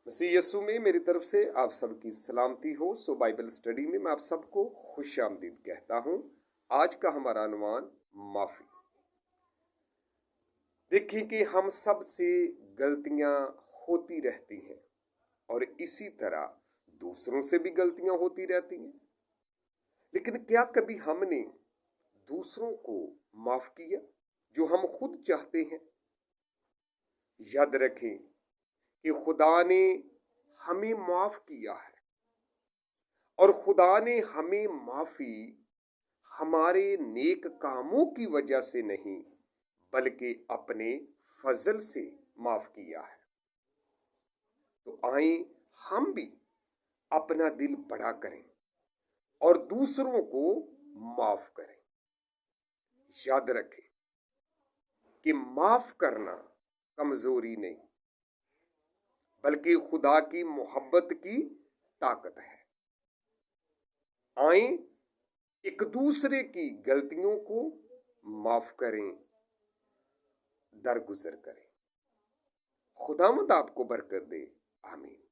मसीह यीशु में मेरी तरफ से आप सबकी सलामती हो। सो बाइबल स्टडी में मैं आप सबको खुश आमदीद कहता हूं। आज का हमारा अनुमान माफी। देखिए कि हम सब से गलतियां होती रहती हैं और इसी तरह दूसरों से भी गलतियां होती रहती हैं, लेकिन क्या कभी हमने दूसरों को माफ किया जो हम खुद चाहते हैं? याद रखें कि खुदा ने हमें माफ किया है और खुदा ने हमें माफी हमारे नेक कामों की वजह से नहीं बल्कि अपने फजल से माफ किया है। तो आए हम भी अपना दिल बड़ा करें और दूसरों को माफ करें। याद रखें कि माफ करना कमजोरी नहीं बल्कि खुदा की मोहब्बत की ताकत है। आए एक दूसरे की गलतियों को माफ करें, दरगुजर करें। खुदावंद आपको बरकत दे। आमीन।